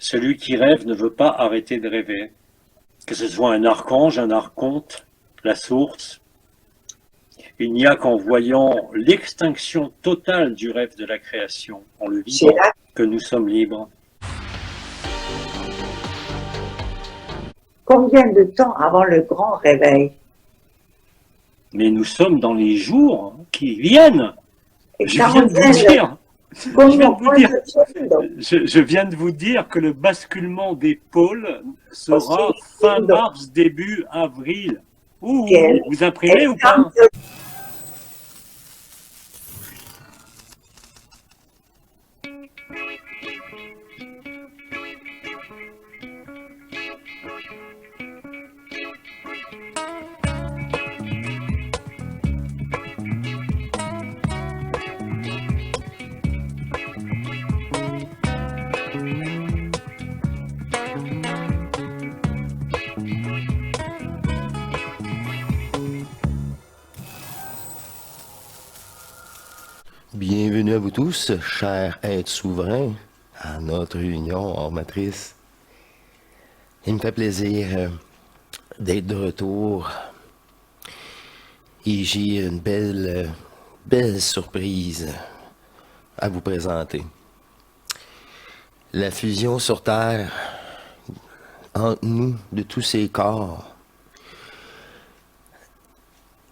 Celui qui rêve ne veut pas arrêter de rêver. Que ce soit un archange, un archonte, la source, il n'y a qu'en voyant l'extinction totale du rêve de la création, en le C'est vivant, là que nous sommes libres. combien de temps avant le grand réveil? Mais nous sommes dans les jours qui viennent. Et Je viens de vous quarantaine, dire, je viens combien de vous moins dire, de secondes? je viens de vous dire que le basculement des pôles Aussi, sera fin mars, début avril. quelle Vous imprimez ou pas? exemple. Bienvenue à vous tous, chers êtres souverains, à notre réunion hors matrice. Il me fait plaisir d'être de retour et j'ai une belle surprise à vous présenter. La fusion sur Terre entre nous de tous ces corps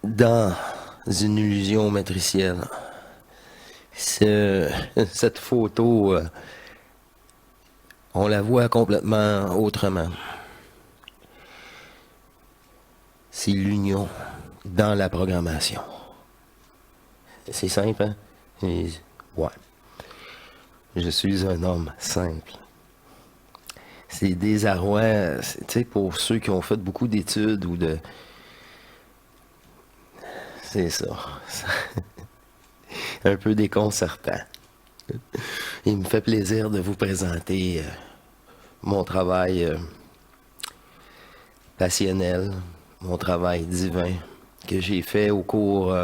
dans une illusion matricielle. Cette photo, on la voit complètement autrement. C'est l'union dans la programmation. C'est simple, hein? Ouais. Je suis un homme simple. C'est désarroi, tu sais, pour ceux qui ont fait beaucoup d'études ou de... C'est ça. Un peu déconcertant. Il me fait plaisir de vous présenter mon travail passionnel, mon travail divin que j'ai fait au cours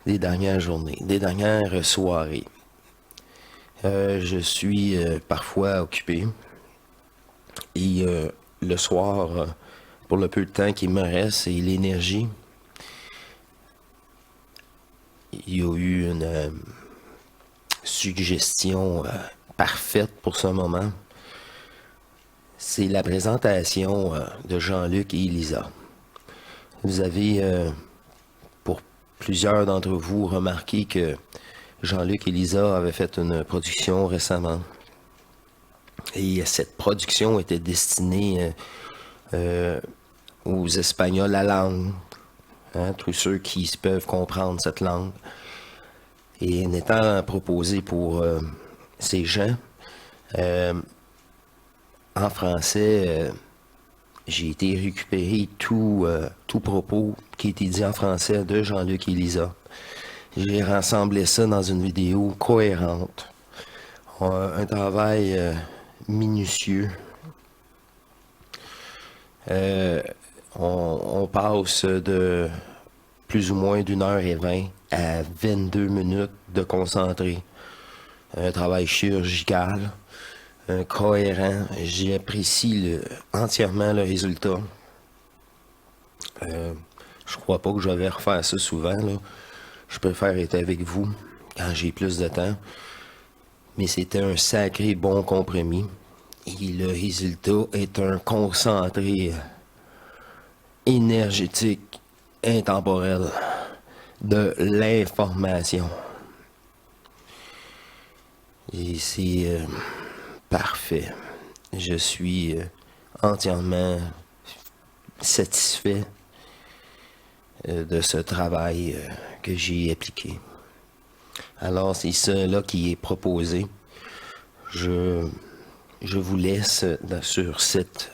des dernières journées, des dernières soirées. Je suis parfois occupé et le soir, pour le peu de temps qui me reste et l'énergie, il y a eu une suggestion parfaite pour ce moment. C'est la présentation de Jean-Luc et Elisa. Vous avez, pour plusieurs d'entre vous, remarqué que Jean-Luc et Elisa avaient fait une production récemment. Et cette production était destinée aux Espagnols à langue, hein, tous ceux qui peuvent comprendre cette langue. Et n'étant proposé pour ces gens, en français, j'ai été récupérer tout propos qui était dit en français de Jean-Luc et Elisa. J'ai rassemblé ça dans une vidéo cohérente. Un travail minutieux. On passe de plus ou moins d'1h20 à 22 minutes de concentré. Un travail chirurgical, cohérent. J'apprécie entièrement le résultat. Je crois pas que je vais refaire ça souvent, là. Je préfère être avec vous quand j'ai plus de temps. Mais c'était un sacré bon compromis. Et le résultat est un concentré énergétique, intemporel de l'information. Et c'est parfait. Je suis entièrement satisfait de ce travail que j'ai appliqué. Alors c'est cela qui est proposé. Je vous laisse sur cette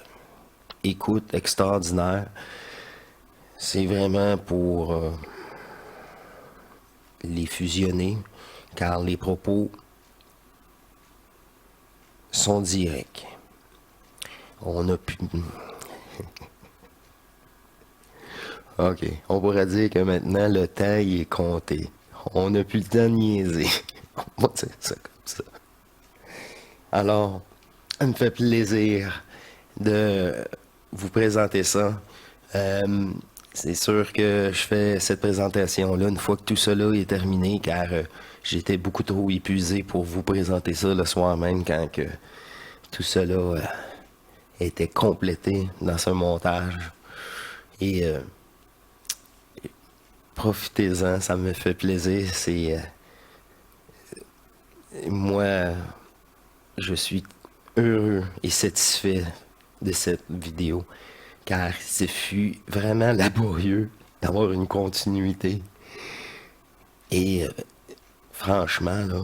écoute extraordinaire. C'est vraiment pour les fusionner, car les propos sont directs. On a pu... OK. On pourrait dire que maintenant, le temps il est compté. On n'a plus le temps de niaiser. On va dire ça comme ça. Alors, Ça me fait plaisir de vous présenter ça. C'est sûr que je fais cette présentation-là une fois que tout cela est terminé, car j'étais beaucoup trop épuisé pour vous présenter ça le soir même quand que tout cela était complété dans ce montage. Et profitez-en, ça me fait plaisir. Moi, je suis heureux et satisfait de cette vidéo, car ce fut vraiment laborieux d'avoir une continuité. Et franchement, là,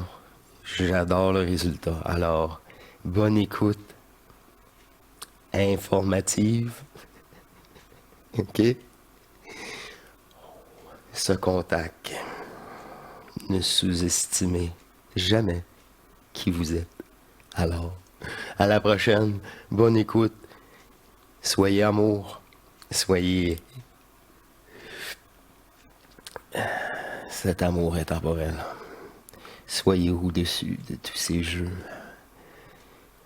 j'adore le résultat. Alors, bonne écoute, informative, ok? Ce contact, ne sous-estimez jamais qui vous êtes. Alors, à la prochaine, bonne écoute, soyez amour, soyez... Cet amour intemporel. Soyez au-dessus de tous ces jeux.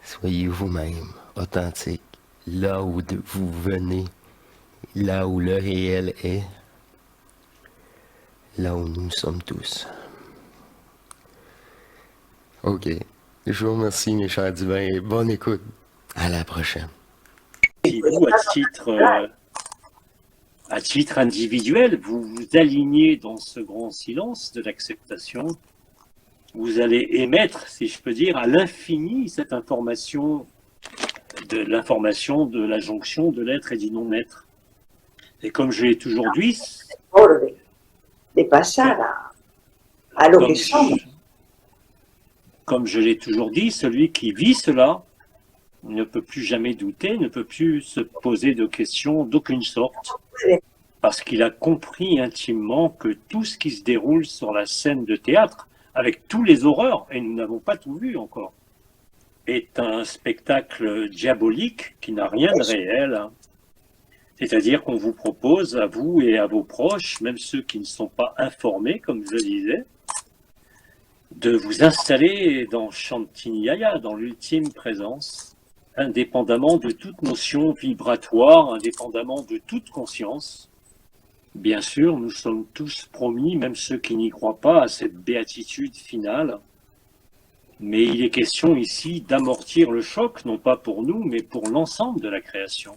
Soyez vous-même, authentique, là où vous venez, là où le réel est, là où nous sommes tous. Ok, je vous remercie mes chers divins et bonne écoute. À la prochaine. Et vous, à titre individuel, vous vous alignez dans ce grand silence de l'acceptation. Vous allez émettre, si je peux dire, à l'infini cette information de la jonction de l'être et du non-être. Et comme je l'ai toujours dit, de pasar a lo que somos. comme je l'ai toujours dit, celui qui vit cela ne peut plus jamais douter, ne peut plus se poser de questions d'aucune sorte, parce qu'il a compris intimement que tout ce qui se déroule sur la scène de théâtre, avec tous les horreurs, et nous n'avons pas tout vu encore, est un spectacle diabolique qui n'a rien de réel. Hein. C'est-à-dire qu'on vous propose, à vous et à vos proches, même ceux qui ne sont pas informés, comme je le disais, de vous installer dans Shantinyaya, dans l'ultime présence, indépendamment de toute notion vibratoire, indépendamment de toute conscience. Bien sûr, nous sommes tous promis, même ceux qui n'y croient pas, à cette béatitude finale. Mais il est question ici d'amortir le choc, non pas pour nous, mais pour l'ensemble de la création.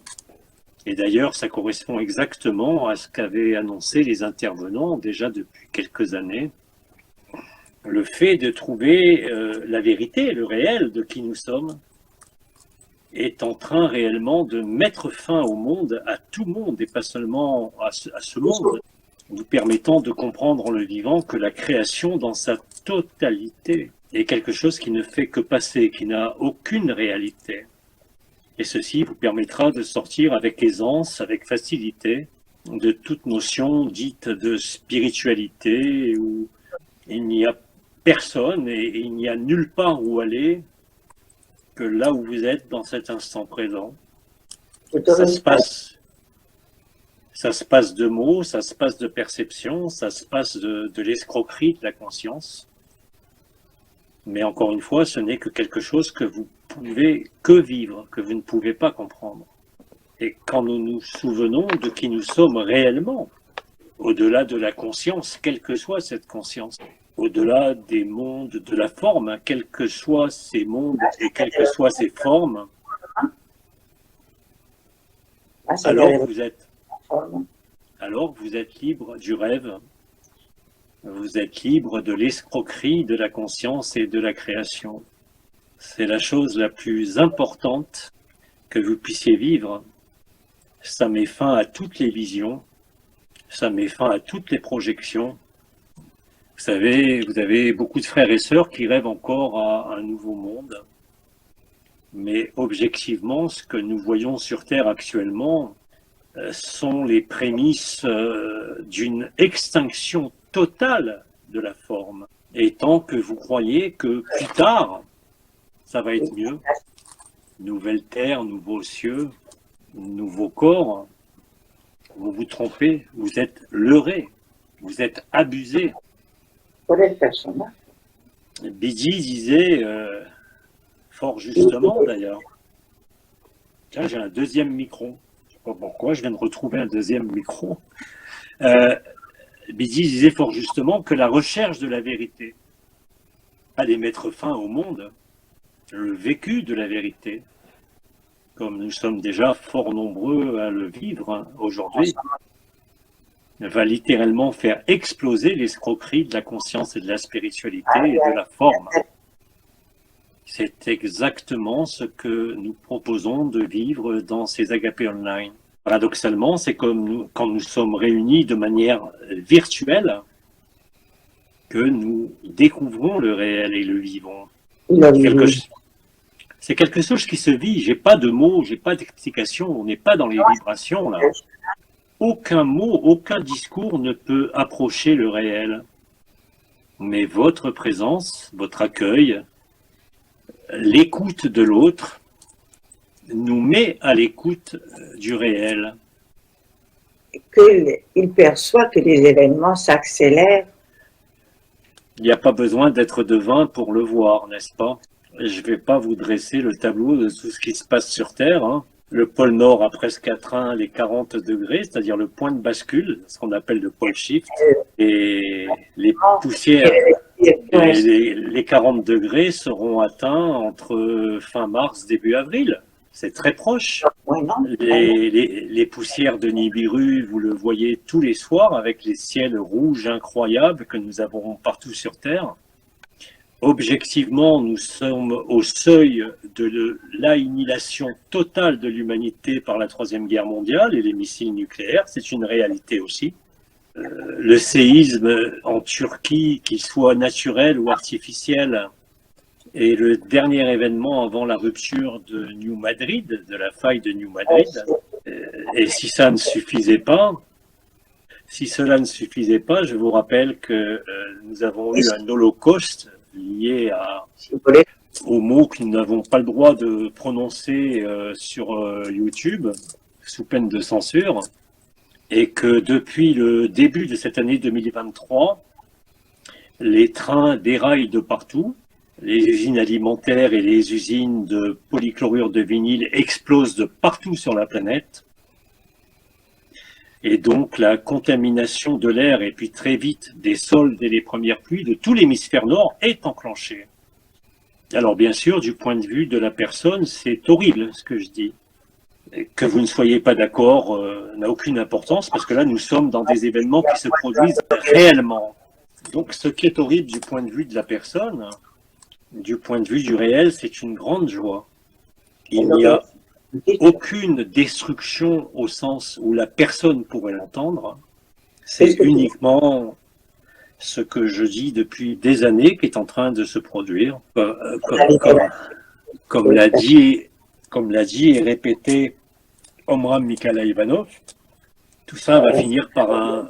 Et d'ailleurs, ça correspond exactement à ce qu'avaient annoncé les intervenants déjà depuis quelques années. Le fait de trouver la vérité, le réel de qui nous sommes, est en train réellement de mettre fin au monde, à tout monde, et pas seulement à ce monde, nous permettant de comprendre en le vivant que la création dans sa totalité est quelque chose qui ne fait que passer, qui n'a aucune réalité. Et ceci vous permettra de sortir avec aisance, avec facilité, de toute notion dite de spiritualité, où il n'y a personne et il n'y a nulle part où aller que là où vous êtes dans cet instant présent. Ça se passe de mots, ça se passe de perception, ça se passe de l'escroquerie de la conscience. Mais encore une fois, ce n'est que quelque chose que vous pouvez que vivre, que vous ne pouvez pas comprendre. Et quand nous nous souvenons de qui nous sommes réellement, au-delà de la conscience, quelle que soit cette conscience, au-delà des mondes de la forme, quels que soient ces mondes et quelles que soient ces formes, alors vous êtes libre du rêve, vous êtes libre de l'escroquerie de la conscience et de la création. C'est la chose la plus importante que vous puissiez vivre. Ça met fin à toutes les visions, ça met fin à toutes les projections. Vous savez, vous avez beaucoup de frères et sœurs qui rêvent encore à un nouveau monde. Mais objectivement, ce que nous voyons sur Terre actuellement sont les prémices d'une extinction totale de la forme. Et tant que vous croyez que plus tard, ça va être mieux, nouvelle terre, nouveaux cieux, nouveaux corps, vous vous trompez, vous êtes leurré, vous êtes abusé. Bidi disait, fort justement d'ailleurs. Tiens, j'ai un deuxième micro. Je sais pas pourquoi, je viens de retrouver un deuxième micro. Bidi disait fort justement que la recherche de la vérité allait mettre fin au monde, le vécu de la vérité, comme nous sommes déjà fort nombreux à le vivre aujourd'hui, va littéralement faire exploser l'escroquerie de la conscience et de la spiritualité et de la forme. C'est exactement ce que nous proposons de vivre dans ces agapés online. Paradoxalement, c'est comme quand nous sommes réunis de manière virtuelle que nous découvrons le réel et le vivons. C'est quelque chose qui se vit. J'ai pas de mots, j'ai pas d'explication. On n'est pas dans les vibrations là. Aucun mot, aucun discours ne peut approcher le réel. Mais votre présence, votre accueil, l'écoute de l'autre nous met à l'écoute du réel. Il perçoit que les événements s'accélèrent. Il n'y a pas besoin d'être devin pour le voir, n'est-ce pas? Je ne vais pas vous dresser le tableau de tout ce qui se passe sur Terre. Hein. Le pôle Nord a presque atteint les 40 degrés, c'est-à-dire le point de bascule, ce qu'on appelle le pôle shift. Et les poussières, les 40 degrés seront atteints entre fin mars, début avril. C'est très proche. Les poussières de Nibiru, vous le voyez tous les soirs avec les ciels rouges incroyables que nous avons partout sur Terre. Objectivement, nous sommes au seuil de l'annihilation totale de l'humanité par la Troisième Guerre mondiale et les missiles nucléaires. C'est une réalité aussi. Le séisme en Turquie, qu'il soit naturel ou artificiel, est le dernier événement avant la rupture de New Madrid, de la faille de New Madrid. Et si ça ne suffisait pas, si cela ne suffisait pas, je vous rappelle que nous avons eu un holocauste lié aux mots que nous n'avons pas le droit de prononcer sur YouTube, sous peine de censure, et que depuis le début de cette année 2023, les trains déraillent de partout, les usines alimentaires et les usines de polychlorure de vinyle explosent de partout sur la planète, et donc la contamination de l'air et puis très vite des sols dès les premières pluies de tout l'hémisphère nord est enclenchée. Alors bien sûr, du point de vue de la personne, c'est horrible ce que je dis. Que vous ne soyez pas d'accord n'a aucune importance parce que là, nous sommes dans des événements qui se produisent réellement. Donc ce qui est horrible du point de vue de la personne, du point de vue du réel, c'est une grande joie. Il n'y a aucune destruction au sens où la personne pourrait l'entendre. C'est uniquement ce que je dis depuis des années qui est en train de se produire. Comme l'a dit et répété Omram Mikhaïl Ivanov, tout ça va finir par un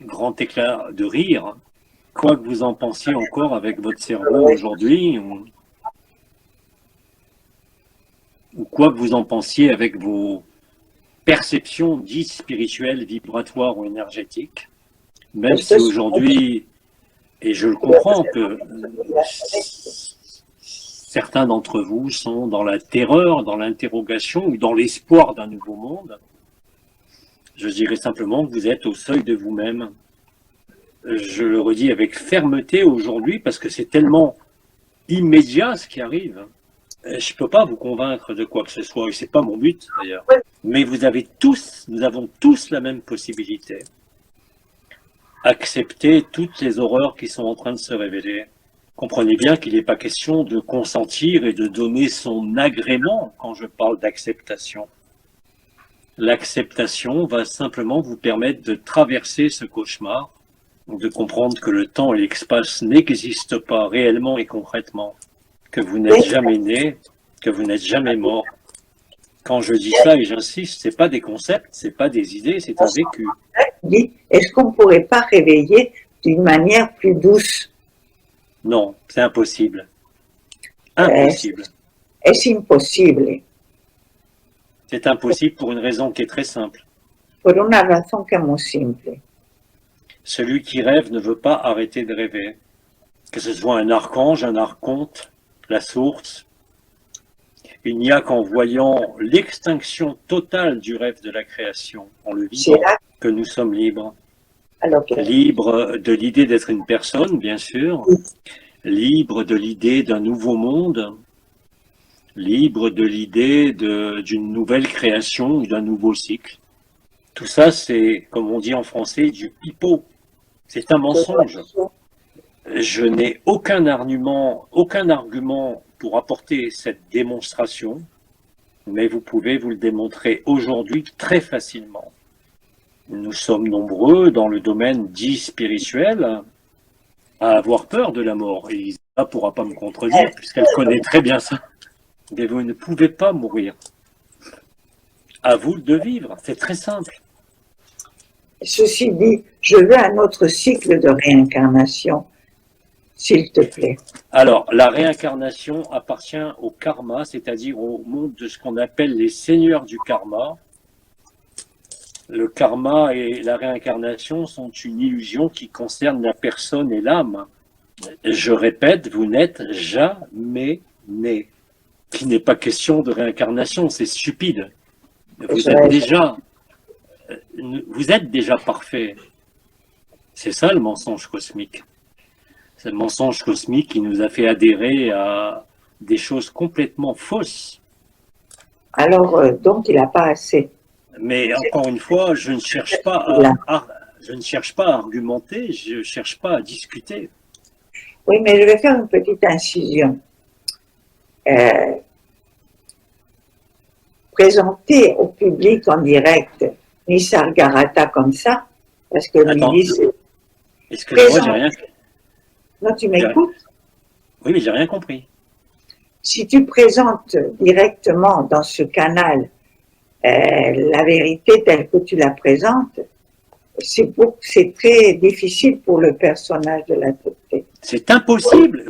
grand éclat de rire. Quoi que vous en pensiez encore avec votre cerveau aujourd'hui, ou quoi que vous en pensiez avec vos perceptions dites spirituelles, vibratoires ou énergétiques, même si aujourd'hui, et je le comprends, que certains d'entre vous sont dans la terreur, dans l'interrogation ou dans l'espoir d'un nouveau monde, je dirais simplement que vous êtes au seuil de vous-même. Je le redis avec fermeté aujourd'hui parce que c'est tellement immédiat ce qui arrive. Je ne peux pas vous convaincre de quoi que ce soit, et ce n'est pas mon but d'ailleurs. Mais nous avons tous la même possibilité. Accepter toutes les horreurs qui sont en train de se révéler. Comprenez bien qu'il n'est pas question de consentir et de donner son agrément quand je parle d'acceptation. L'acceptation va simplement vous permettre de traverser ce cauchemar, de comprendre que le temps et l'espace n'existent pas réellement et concrètement, que vous n'êtes jamais né, que vous n'êtes jamais mort. Quand je dis ça, et j'insiste, c'est pas des concepts, c'est pas des idées, c'est un vécu. Est-ce qu'on ne pourrait pas réveiller d'une manière plus douce? Non, c'est impossible. Impossible. Est-ce impossible? C'est impossible pour une raison qui est très simple. Por una razón que es muy simple. Celui qui rêve ne veut pas arrêter de rêver. Que ce soit un archange, un archonte, la source, Il n'y a qu'en voyant l'extinction totale du rêve de la création, en le C'est vivant, là, que nous sommes libres. alors, Libres de l'idée d'être une personne, bien sûr, libres de l'idée d'un nouveau monde, libres de l'idée d'une nouvelle création ou d'un nouveau cycle. Tout ça, c'est, comme on dit en français, du pipeau. C'est un mensonge. Je n'ai aucun argument pour apporter cette démonstration, mais vous pouvez vous le démontrer aujourd'hui très facilement. Nous sommes nombreux dans le domaine dit spirituel à avoir peur de la mort. Et Isa ne pourra pas me contredire puisqu'elle connaît très bien ça. Mais vous ne pouvez pas mourir. À vous de vivre. C'est très simple. Ceci dit, je veux un autre cycle de réincarnation, s'il te plaît. Alors, la réincarnation appartient au karma, c'est-à-dire au monde de ce qu'on appelle les seigneurs du karma. Le karma et la réincarnation sont une illusion qui concerne la personne et l'âme. Je répète, vous n'êtes jamais né. Il n'est pas question de réincarnation, c'est stupide. Vous êtes déjà parfait. C'est ça le mensonge cosmique. C'est le mensonge cosmique qui nous a fait adhérer à des choses complètement fausses. Alors, donc, il n'a pas assez. Mais encore une fois, je ne cherche pas à argumenter, je ne cherche pas à discuter. Oui, mais je vais faire une petite incision. Présenter au public en direct Nisargadatta comme ça, parce que Attends, lui dit... excusez-moi, j'ai rien... Non, tu m'écoutes? Oui, mais j'ai rien compris. Si tu présentes directement dans ce canal la vérité telle que tu la présentes, c'est très difficile pour le personnage de l'accepter. C'est impossible.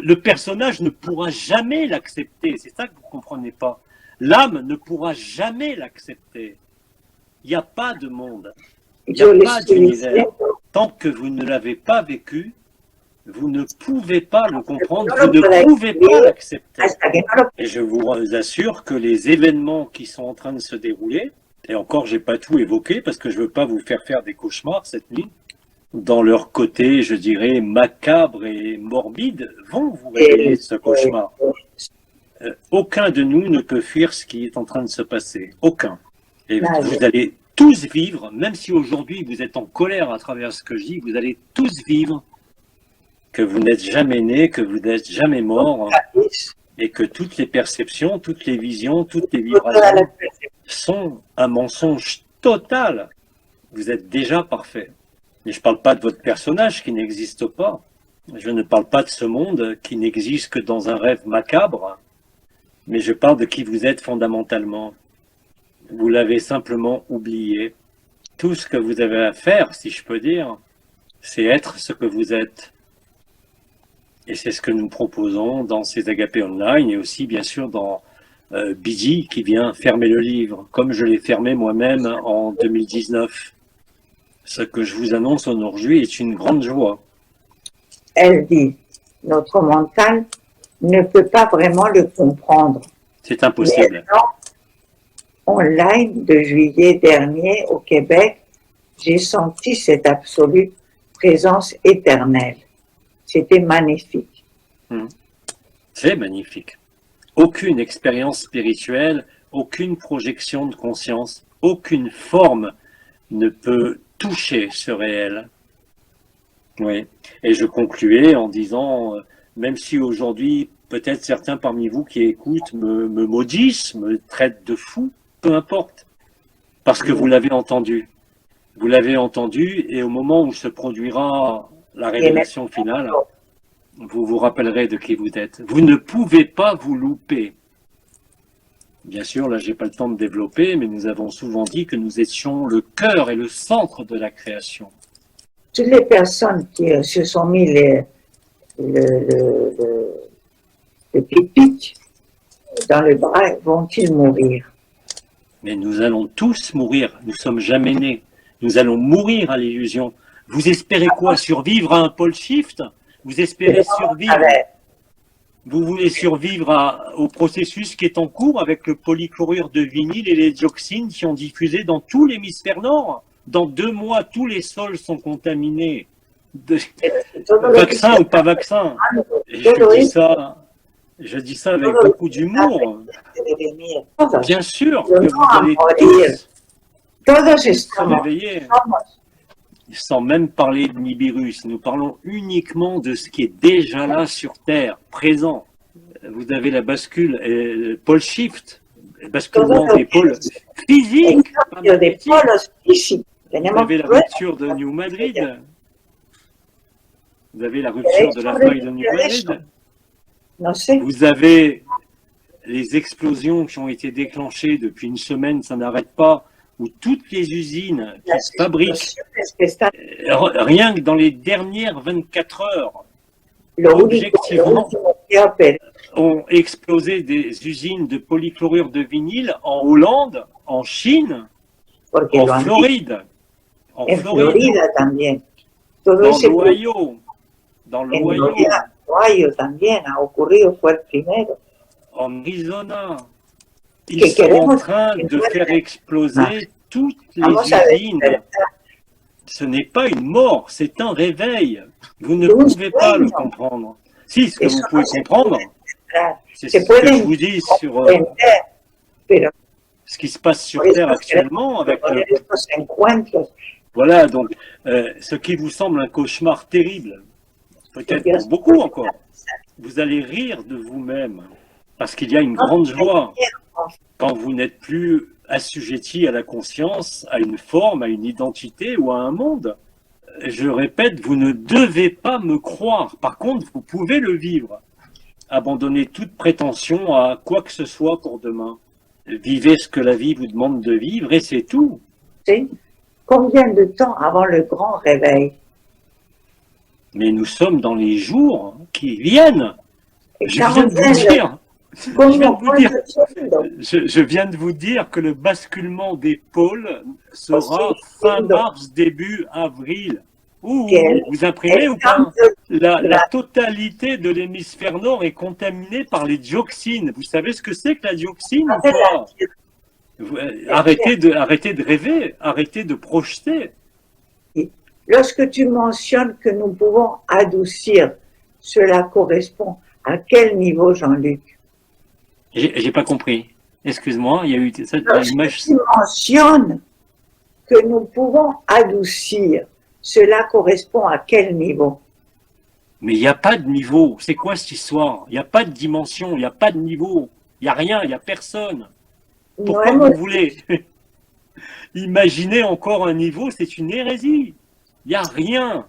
Le personnage ne pourra jamais l'accepter. C'est ça que vous ne comprenez pas. L'âme ne pourra jamais l'accepter. Il n'y a pas de monde. Il n'y a pas d'univers. Tant que vous ne l'avez pas vécu, vous ne pouvez pas le comprendre, vous ne pouvez pas l'accepter. Et je vous assure que les événements qui sont en train de se dérouler, et encore, je n'ai pas tout évoqué parce que je ne veux pas vous faire des cauchemars cette nuit, dans leur côté, je dirais, macabre et morbide, vont vous révéler ce cauchemar. Aucun de nous ne peut fuir ce qui est en train de se passer. Aucun. Et vous allez tous vivre, même si aujourd'hui vous êtes en colère à travers ce que je dis, vous allez tous vivre que vous n'êtes jamais né, que vous n'êtes jamais mort, et que toutes les perceptions, toutes les visions, toutes les vibrations sont un mensonge total. Vous êtes déjà parfait. Et je ne parle pas de votre personnage qui n'existe pas. Je ne parle pas de ce monde qui n'existe que dans un rêve macabre, mais je parle de qui vous êtes fondamentalement. Vous l'avez simplement oublié. Tout ce que vous avez à faire, si je peux dire, c'est être ce que vous êtes. Et c'est ce que nous proposons dans ces agapés online et aussi bien sûr dans Bidi qui vient fermer le livre, comme je l'ai fermé moi-même en 2019. Ce que je vous annonce aujourd'hui est une grande joie. Elle dit, notre mental ne peut pas vraiment le comprendre. C'est impossible. En live de juillet dernier au Québec, j'ai senti cette absolue présence éternelle. C'était magnifique. C'est magnifique. Aucune expérience spirituelle, aucune projection de conscience, aucune forme ne peut toucher ce réel. Oui. Et je concluais en disant, même si aujourd'hui, peut-être certains parmi vous qui écoutent me maudissent, me traitent de fou, peu importe, parce que vous l'avez entendu. Vous l'avez entendu et au moment où se produira la révélation finale, vous vous rappellerez de qui vous êtes. Vous ne pouvez pas vous louper. Bien sûr, là, j'ai pas le temps de développer, mais nous avons souvent dit que nous étions le cœur et le centre de la création. Toutes les personnes qui se sont mis le pipic dans le bras vont-ils mourir? Mais nous allons tous mourir. Nous sommes jamais nés. Nous allons mourir à l'illusion. Vous espérez quoi? Survivre à un pole shift? Vous espérez survivre? Vous voulez survivre au processus qui est en cours avec le polychlorure de vinyle et les dioxines qui ont diffusé dans tout l'hémisphère nord. Dans 2 mois, tous les sols sont contaminés. Vaccin ou pas vaccin. Et je dis ça avec beaucoup d'humour. Bien sûr que vous allez tous se réveiller. Sans même parler de Nibiru, nous parlons uniquement de ce qui est déjà là sur Terre, présent. Vous avez la bascule, pole shift, basculement des pôles physiques. Vous avez la rupture de New Madrid. Vous avez la rupture de la faille de New Madrid. Vous avez les explosions qui ont été déclenchées depuis une semaine, ça n'arrête pas, où toutes les usines qui se fabriquent, rien que dans les dernières 24 heures, objectivement, ont explosé des usines de polychlorure de vinyle en Hollande, en Chine, en Floride, dans l'Ohio, en Arizona. Ils sont en train de faire exploser toutes les usines. Ce n'est pas une mort, c'est un réveil. Vous ne pouvez pas le comprendre. Si, ce que vous pouvez comprendre, c'est ce que je vous dis sur ce qui se passe sur Terre actuellement. Avec voilà, donc, ce qui vous semble un cauchemar terrible, peut-être pour beaucoup encore, vous allez rire de vous-même, parce qu'il y a une grande joie quand vous n'êtes plus assujetti à la conscience, à une forme, à une identité ou à un monde. Je répète, vous ne devez pas me croire. Par contre, vous pouvez le vivre. Abandonnez toute prétention à quoi que ce soit pour demain. Vivez ce que la vie vous demande de vivre et c'est tout. Combien de temps avant le grand réveil? Mais nous sommes dans les jours qui viennent. Je viens de vous dire que le basculement des pôles sera fin mars, début avril. Vous imprimez ou pas? La totalité de l'hémisphère nord est contaminée par les dioxines. Vous savez ce que c'est que la dioxine ou pas? Arrêtez de rêver, arrêtez de projeter. Lorsque tu mentionnes que nous pouvons adoucir, cela correspond à quel niveau, Jean-Luc? J'ai pas compris. Excuse-moi, il y a eu cette image. Tu mentionnes que nous pouvons adoucir, cela correspond à quel niveau? Mais il n'y a pas de niveau. C'est quoi cette histoire? Il n'y a pas de dimension, il n'y a pas de niveau. Il n'y a rien, il n'y a personne. Pourquoi vous voulez imaginer encore un niveau? C'est une hérésie. Il n'y a rien.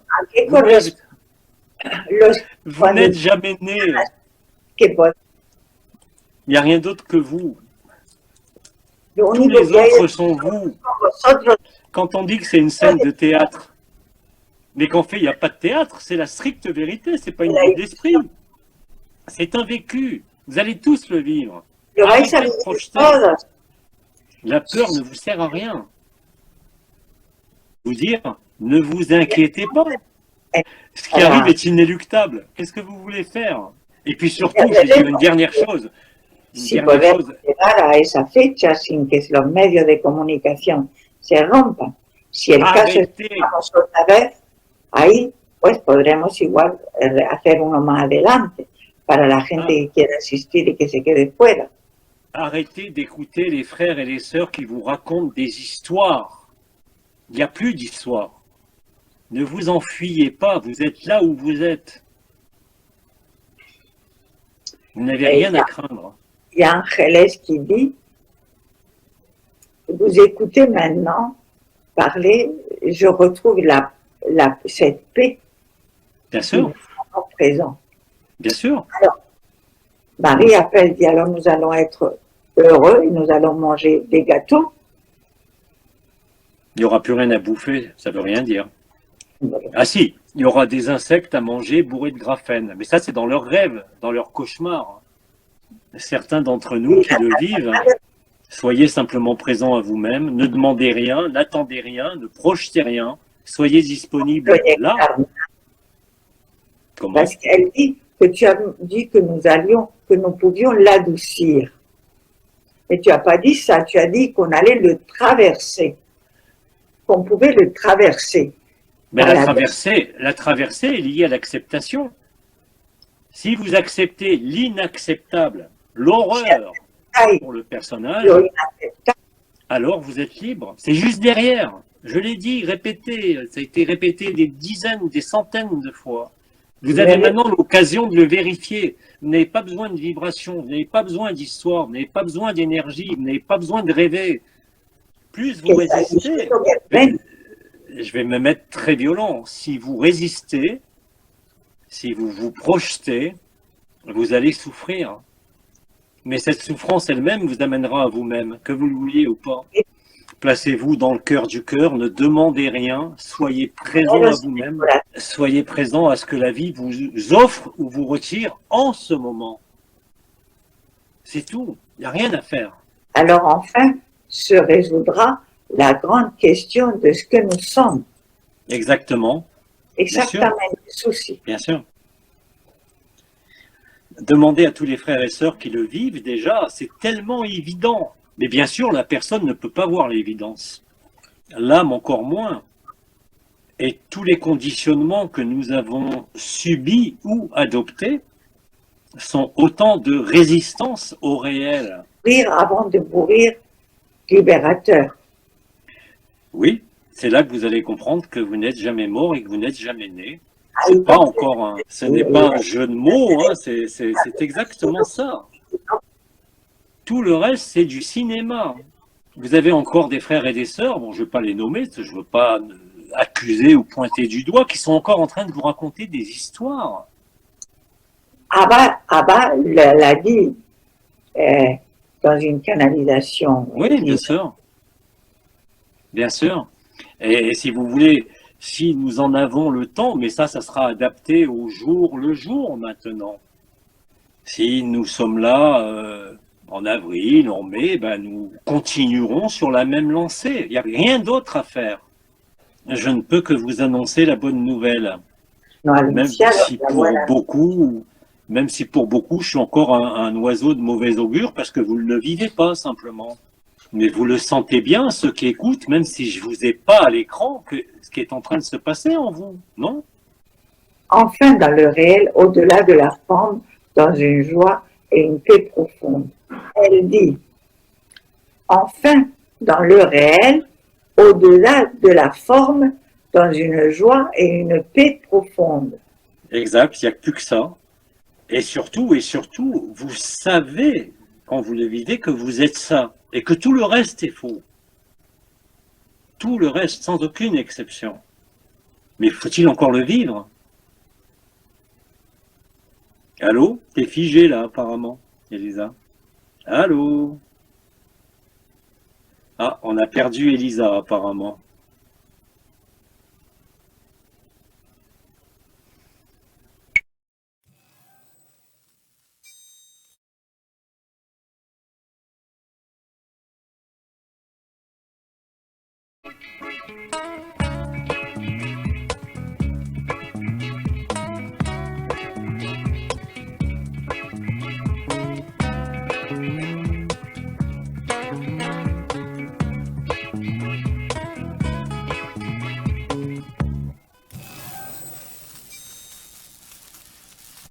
Vous n'êtes jamais né. Il n'y a rien d'autre que vous. Tous les autres sont vous. Quand on dit que c'est une scène de théâtre, mais qu'en fait il n'y a pas de théâtre, c'est la stricte vérité, c'est pas une vue d'esprit. C'est un vécu. Vous allez tous le vivre. Arrêtez de projeter. La peur ne vous sert à rien. Vous dire, ne vous inquiétez pas. Ce qui arrive est inéluctable. Qu'est-ce que vous voulez faire? Et puis surtout, je vais dire une dernière chose. Si podemos llegar a esa fecha sin que los medios de comunicación se rompan. Si el caso es que vamos otra vez, ahí pues podremos igual hacer uno más adelante para la gente que quiera asistir y que se quede fuera. Arrêtez d'écouter les frères et les sœurs qui vous racontent des histoires. Il n'y a plus d'histoire. Ne vous enfuyez pas, vous êtes là où vous êtes. Vous n'avez rien à craindre. Il y a Ángeles qui dit, vous écoutez maintenant parler, je retrouve cette paix. Bien sûr. Présent. Bien sûr. Alors, Marie appelle, dit alors nous allons être heureux et nous allons manger des gâteaux. Il n'y aura plus rien à bouffer, ça ne veut rien dire. Ah si, il y aura des insectes à manger bourrés de graphène. Mais ça, c'est dans leurs rêves, dans leurs cauchemars. Certains d'entre nous qui le vivent, soyez simplement présents à vous-même, ne demandez rien, n'attendez rien, ne projetez rien, soyez disponible là. Comment? Parce qu'elle dit que tu as dit que nous pouvions l'adoucir. Mais tu n'as pas dit ça, tu as dit qu'on allait le traverser, qu'on pouvait le traverser. Mais la traversée est liée à l'acceptation. Si vous acceptez l'inacceptable, l'horreur pour le personnage, alors vous êtes libre. C'est juste derrière. Je l'ai dit, répété, ça a été répété des dizaines, des centaines de fois. Vous avez maintenant l'occasion de le vérifier. Vous n'avez pas besoin de vibration, vous n'avez pas besoin d'histoire, vous n'avez pas besoin d'énergie, vous n'avez pas besoin de rêver. Plus vous résistez, je vais me mettre très violent. Si vous résistez, si vous vous projetez, vous allez souffrir. Mais cette souffrance elle-même vous amènera à vous-même, que vous le vouliez ou pas. Placez-vous dans le cœur du cœur, ne demandez rien, soyez présent à vous-même, soyez présent à ce que la vie vous offre ou vous retire en ce moment. C'est tout, il n'y a rien à faire. Alors enfin se résoudra la grande question de ce que nous sommes. Exactement. Et ça t'amène des soucis. Bien sûr. Demandez à tous les frères et sœurs qui le vivent déjà, c'est tellement évident. Mais bien sûr, la personne ne peut pas voir l'évidence. L'âme encore moins. Et tous les conditionnements que nous avons subis ou adoptés sont autant de résistance au réel. Mourir avant de mourir libérateur. Oui, c'est là que vous allez comprendre que vous n'êtes jamais mort et que vous n'êtes jamais né. C'est pas encore ce n'est pas un jeu de mots, hein, c'est exactement ça. Tout le reste, c'est du cinéma. Vous avez encore des frères et des sœurs, bon, je ne vais pas les nommer, je ne veux pas accuser ou pointer du doigt, qui sont encore en train de vous raconter des histoires. Abba l'a dit dans une canalisation. Oui, bien sûr. Bien sûr. Et si vous voulez, si nous en avons le temps, mais ça sera adapté au jour le jour maintenant. Si nous sommes là en avril, en mai, ben nous continuerons sur la même lancée. Il n'y a rien d'autre à faire. Je ne peux que vous annoncer la bonne nouvelle. Même si pour beaucoup, je suis encore un oiseau de mauvais augure parce que vous ne le vivez pas simplement. Mais vous le sentez bien, ceux qui écoutent, même si je ne vous ai pas à l'écran, ce qui est en train de se passer en vous, non? Enfin, dans le réel, au-delà de la forme, dans une joie et une paix profonde. Elle dit, enfin, dans le réel, au-delà de la forme, dans une joie et une paix profonde. Exact, il n'y a plus que ça. Et surtout, vous savez, quand vous le vivez, que vous êtes ça. Et que tout le reste est faux. Tout le reste, sans aucune exception. Mais faut-il encore le vivre? Allô? T'es figé là, apparemment, Elisa. Allô? Ah, on a perdu Elisa, apparemment.